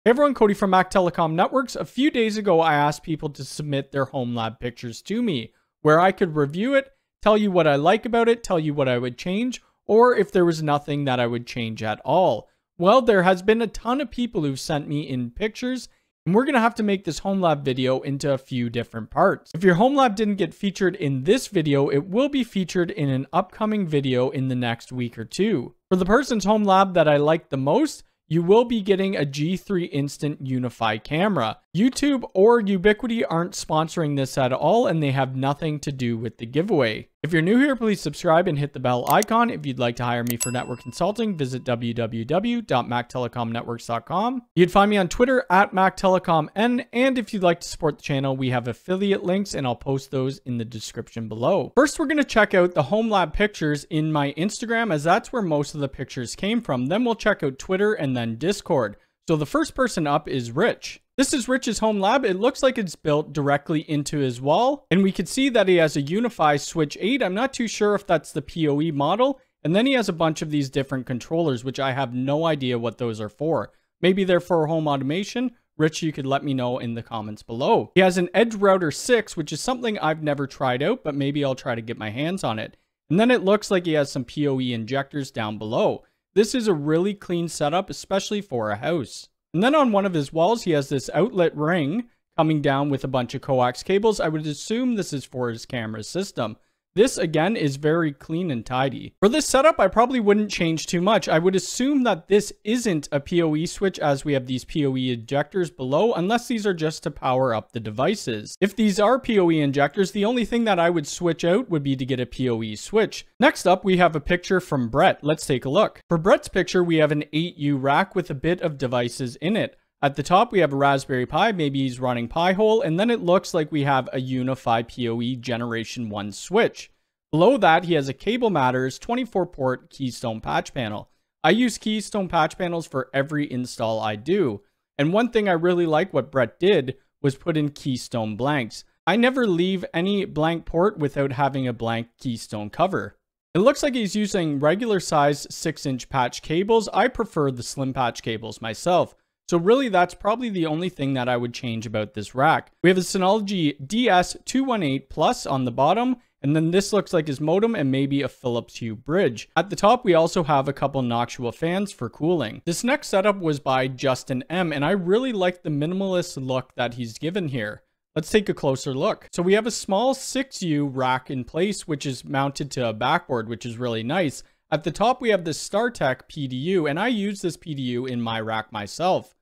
Hey everyone, Cody from Mac Telecom Networks. A few days ago, I asked people to submit their home lab pictures to me, where I could review it, tell you what I like about it, tell you what I would change, or if there was nothing that I would change at all. Well, there has been a ton of people who've sent me in pictures, and we're going to have to make this home lab video into a few different parts. If your home lab didn't get featured in this video, it will be featured in an upcoming video in the next week or two. For the person's home lab that I like the most, you will be getting a G3 Instant Unifi camera. YouTube or Ubiquiti aren't sponsoring this at all, and they have nothing to do with the giveaway. If you're new here, please subscribe and hit the bell icon. If you'd like to hire me for network consulting, visit www.mactelecomnetworks.com. You'd find me on Twitter at MacTelecomN, and if you'd like to support the channel, we have affiliate links, and I'll post those in the description below. First, we're going to check out the home lab pictures in my Instagram, as that's where most of the pictures came from. Then we'll check out Twitter and then Discord. So the first person up is Rich. This is Rich's home lab. It looks like it's built directly into his wall, and we can see that he has a Unifi Switch 8. I'm not too sure if that's the PoE model, and then he has a bunch of these different controllers, which I have no idea what those are for. Maybe they're for home automation. Rich, you could let me know in the comments below. He has an Edge Router 6, which is something I've never tried out, but maybe I'll try to get my hands on it. And then it looks like he has some PoE injectors down below. This is a really clean setup, especially for a house. And then on one of his walls, he has this outlet ring coming down with a bunch of coax cables. I would assume this is for his camera system. This, again, is very clean and tidy. For this setup, I probably wouldn't change too much. I would assume that this isn't a PoE switch, as we have these PoE injectors below, unless these are just to power up the devices. If these are PoE injectors, the only thing that I would switch out would be to get a PoE switch. Next up, we have a picture from Brett. Let's take a look. For Brett's picture, we have an 8U rack with a bit of devices in it. At the top, we have a Raspberry Pi, maybe he's running Pi-hole, and then it looks like we have a Unifi PoE Generation 1 switch. Below that, he has a Cable Matters 24-port Keystone patch panel. I use Keystone patch panels for every install I do, and one thing I really like what Brett did was put in Keystone blanks. I never leave any blank port without having a blank Keystone cover. It looks like he's using regular size 6-inch patch cables. I prefer the slim patch cables myself. So really, that's probably the only thing that I would change about this rack. We have a Synology DS218 Plus on the bottom, and then this looks like his modem and maybe a Philips Hue bridge. At the top, we also have a couple Noctua fans for cooling. This next setup was by Justin M, and I really like the minimalist look that he's given here. Let's take a closer look. So we have a small 6U rack in place, which is mounted to a backboard, which is really nice. At the top, we have the StarTech PDU, and I use this PDU in my rack myself.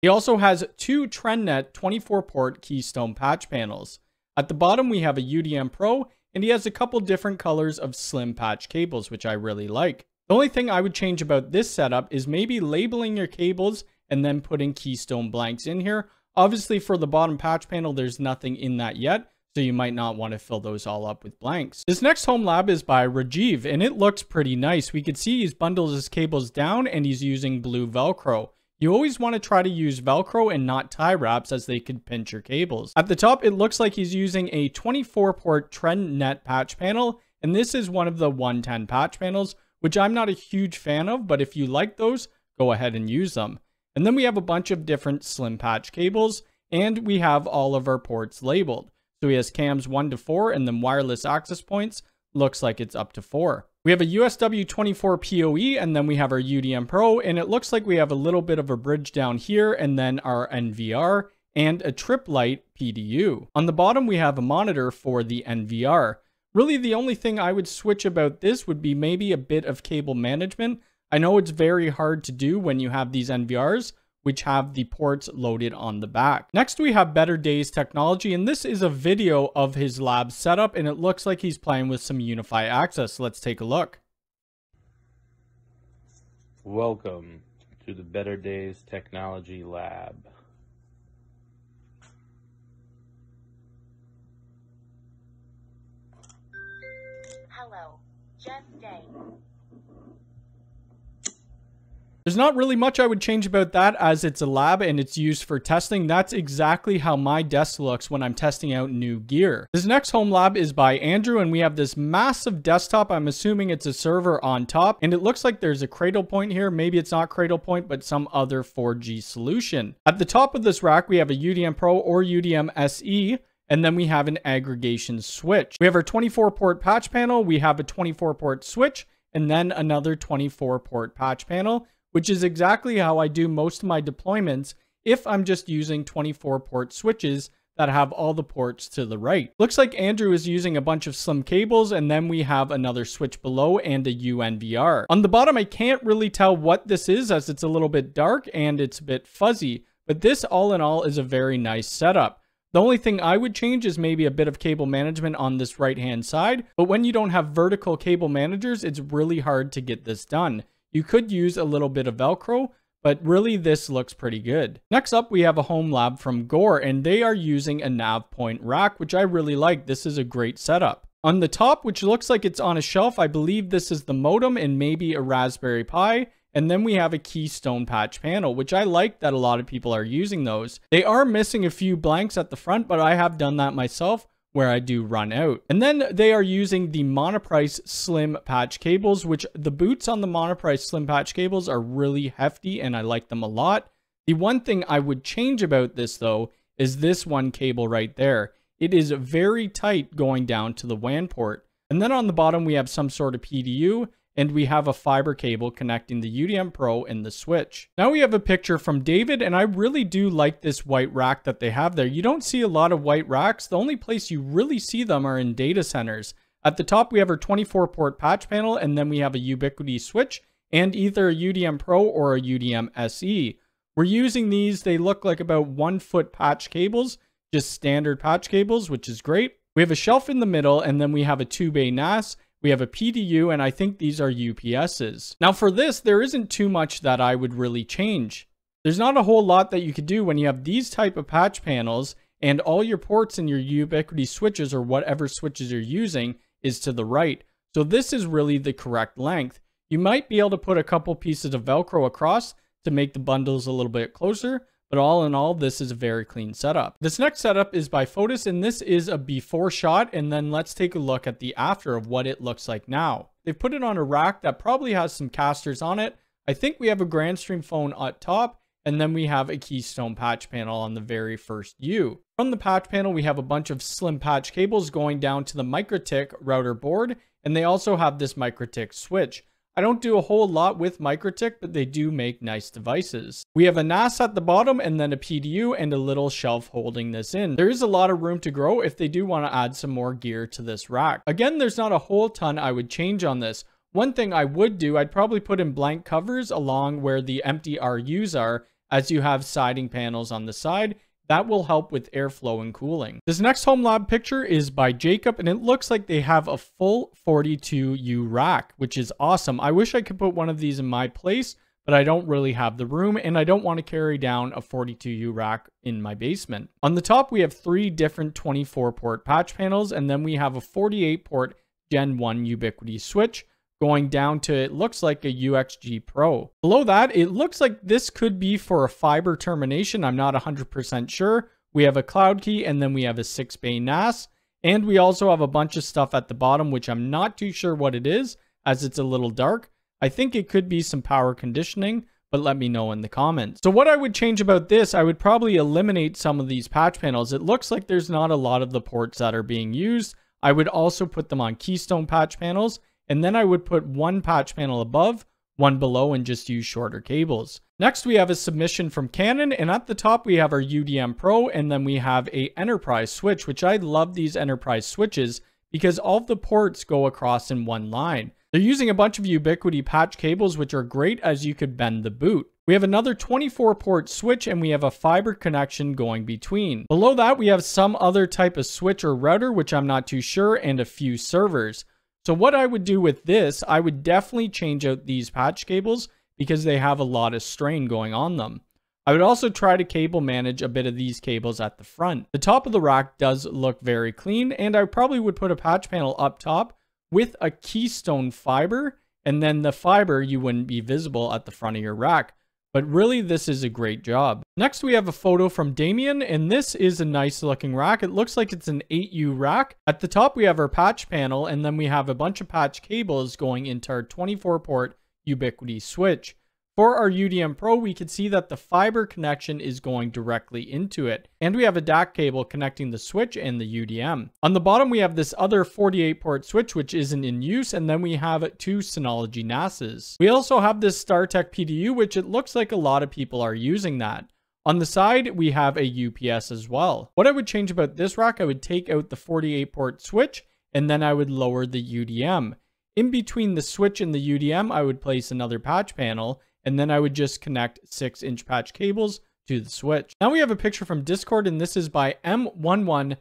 He also has two TrendNet 24-port Keystone patch panels. At the bottom, we have a UDM Pro, and he has a couple different colors of slim patch cables, which I really like. The only thing I would change about this setup is maybe labeling your cables and then putting Keystone blanks in here. Obviously, for the bottom patch panel, there's nothing in that yet, so you might not want to fill those all up with blanks. This next home lab is by Rajiv, and it looks pretty nice. We can see he's bundled his cables down, and he's using blue Velcro. You always want to try to use Velcro and not tie wraps, as they could pinch your cables. At the top, it looks like he's using a 24-port TrendNet patch panel, and this is one of the 110 patch panels, which I'm not a huge fan of, but if you like those, go ahead and use them. And then we have a bunch of different slim patch cables, and we have all of our ports labeled. So he has cams 1 to 4, and then wireless access points looks like it's up to 4. We have a USW24 PoE, and then we have our UDM Pro, and it looks like we have a little bit of a bridge down here, and then our NVR, and a Trip Light PDU. On the bottom, we have a monitor for the NVR. Really, the only thing I would switch about this would be maybe a bit of cable management. I know it's very hard to do when you have these NVRs, which have the ports loaded on the back. Next, we have Better Days Technology, and this is a video of his lab setup, and it looks like he's playing with some Unifi access. Let's take a look. Welcome to the Better Days Technology Lab. Hello, Jeff Day. There's not really much I would change about that, as it's a lab and it's used for testing. That's exactly how my desk looks when I'm testing out new gear. This next home lab is by Andrew, and we have this massive desktop. I'm assuming it's a server on top, and it looks like there's a cradle point here. Maybe it's not cradle point, but some other 4G solution. At the top of this rack, we have a UDM Pro or UDM SE, and then we have an aggregation switch. We have our 24-port patch panel, we have a 24-port switch, and then another 24-port patch panel, which is exactly how I do most of my deployments if I'm just using 24-port switches that have all the ports to the right. Looks like Andrew is using a bunch of slim cables, and then we have another switch below and a UNVR. On the bottom, I can't really tell what this is, as it's a little bit dark and it's a bit fuzzy, but this all in all is a very nice setup. The only thing I would change is maybe a bit of cable management on this right-hand side, but when you don't have vertical cable managers, it's really hard to get this done. You could use a little bit of Velcro, but really this looks pretty good. Next up, we have a home lab from Gore, and they are using a nav point rack, which I really like. This is a great setup. On the top, which looks like it's on a shelf, I believe this is the modem and maybe a Raspberry Pi. And then we have a Keystone patch panel, which I like that a lot of people are using those. They are missing a few blanks at the front, but I have done that myself where I do run out. And then they are using the Monoprice slim patch cables, which the boots on the Monoprice slim patch cables are really hefty and I like them a lot. The one thing I would change about this though is this one cable right there. It is very tight going down to the WAN port. And then on the bottom we have some sort of PDU, and we have a fiber cable connecting the UDM Pro and the switch. Now we have a picture from David, and I really do like this white rack that they have there. You don't see a lot of white racks. The only place you really see them are in data centers. At the top, we have our 24-port patch panel, and then we have a Ubiquiti switch and either a UDM Pro or a UDM SE. We're using these. They look like about 1 foot patch cables, just standard patch cables, which is great. We have a shelf in the middle, and then we have a 2-bay NAS. We have a PDU, and I think these are UPSs. Now for this, there isn't too much that I would really change. There's not a whole lot that you could do when you have these type of patch panels and all your ports in your Ubiquiti switches or whatever switches you're using is to the right. So this is really the correct length. You might be able to put a couple pieces of Velcro across to make the bundles a little bit closer, but all in all, this is a very clean setup. This next setup is by Fotis, and this is a before shot, and then let's take a look at the after of what it looks like now. They've put it on a rack that probably has some casters on it. I think we have a Grandstream phone at top, and then we have a Keystone patch panel on the very first U. From the patch panel, we have a bunch of slim patch cables going down to the MikroTik router board, and they also have this MikroTik switch. I don't do a whole lot with MikroTik, but they do make nice devices. We have a NAS at the bottom and then a PDU and a little shelf holding this in. There is a lot of room to grow if they do want to add some more gear to this rack. Again, there's not a whole ton I would change on this. One thing I would do, I'd probably put in blank covers along where the empty RUs are, as you have siding panels on the side. That will help with airflow and cooling. This next home lab picture is by Jacob, and it looks like they have a full 42U rack, which is awesome. I wish I could put one of these in my place, but I don't really have the room, and I don't want to carry down a 42U rack in my basement. On the top, we have 3 different 24-port patch panels, and then we have a 48-port Gen 1 Ubiquiti switch, going down to, it looks like a UXG Pro. Below that, it looks like this could be for a fiber termination. I'm not 100% sure. We have a cloud key, and then we have a 6-bay NAS. And we also have a bunch of stuff at the bottom, which I'm not too sure what it is, as it's a little dark. I think it could be some power conditioning, but let me know in the comments. So what I would change about this, I would probably eliminate some of these patch panels. It looks like there's not a lot of the ports that are being used. I would also put them on Keystone patch panels, and then I would put 1 patch panel above, 1 below, and just use shorter cables. Next, we have a submission from Canon, and at the top we have our UDM Pro, and then we have a enterprise switch, which I love these enterprise switches because all of the ports go across in one line. They're using a bunch of Ubiquiti patch cables, which are great as you could bend the boot. We have another 24-port switch, and we have a fiber connection going between. Below that, we have some other type of switch or router, which I'm not too sure, and a few servers. So what I would do with this, I would definitely change out these patch cables because they have a lot of strain going on them. I would also try to cable manage a bit of these cables at the front. The top of the rack does look very clean, and I probably would put a patch panel up top with a Keystone fiber, and then the fiber, you wouldn't be visible at the front of your rack. But really, this is a great job. Next, we have a photo from Damien, and this is a nice looking rack. It looks like it's an 8U rack. At the top, we have our patch panel, and then we have a bunch of patch cables going into our 24-port Ubiquiti switch. For our UDM Pro, we can see that the fiber connection is going directly into it. And we have a DAC cable connecting the switch and the UDM. On the bottom, we have this other 48-port switch, which isn't in use. And then we have two Synology NASs. We also have this StarTech PDU, which it looks like a lot of people are using that. On the side, we have a UPS as well. What I would change about this rack, I would take out the 48-port switch, and then I would lower the UDM. In between the switch and the UDM, I would place another patch panel, and then I would just connect 6-inch patch cables to the switch. Now we have a picture from Discord, and this is by M11RPHY.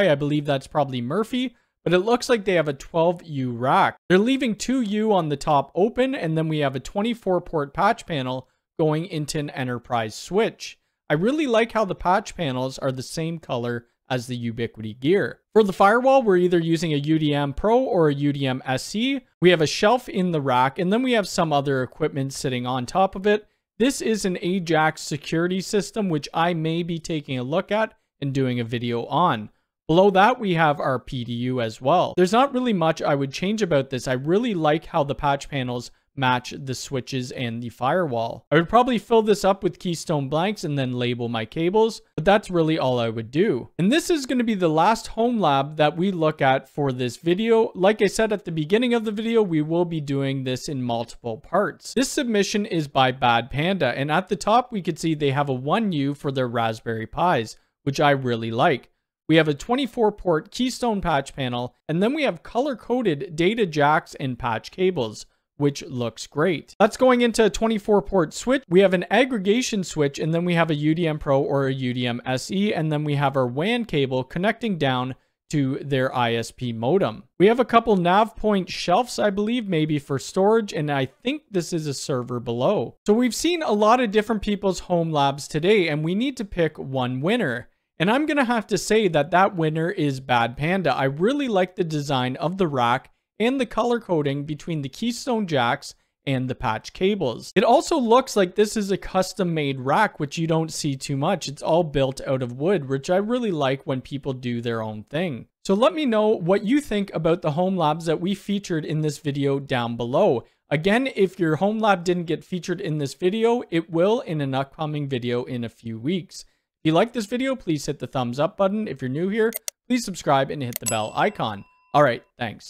I believe that's probably Murphy, but it looks like they have a 12U rack. They're leaving 2U on the top open, and then we have a 24-port patch panel going into an enterprise switch. I really like how the patch panels are the same color as the Ubiquiti gear. For the firewall, we're either using a UDM Pro or a UDM SE. We have a shelf in the rack, and then we have some other equipment sitting on top of it. This is an Ajax security system, which I may be taking a look at and doing a video on. Below that, we have our PDU as well. There's not really much I would change about this. I really like how the patch panels match the switches and the firewall. I would probably fill this up with keystone blanks and then label my cables, but that's really all I would do. And this is going to be the last home lab that we look at for this video. Like I said at the beginning of the video, we will be doing this in multiple parts. This submission is by Bad Panda, and at the top we could see they have a 1U for their Raspberry Pis, which I really like. We have a 24-port keystone patch panel, and then we have color-coded data jacks and patch cables, which looks great. That's going into a 24-port switch. We have an aggregation switch, and then we have a UDM Pro or a UDM SE, and then we have our WAN cable connecting down to their ISP modem. We have a couple nav point shelves, I believe, maybe for storage, and I think this is a server below. So we've seen a lot of different people's home labs today, and we need to pick one winner. And I'm gonna have to say that that winner is Bad Panda. I really like the design of the rack and the color coding between the keystone jacks and the patch cables. It also looks like this is a custom made rack, which you don't see too much. It's all built out of wood, which I really like when people do their own thing. So let me know what you think about the home labs that we featured in this video down below. Again, if your home lab didn't get featured in this video, it will in an upcoming video in a few weeks. If you like this video, please hit the thumbs up button. If you're new here, please subscribe and hit the bell icon. All right, thanks.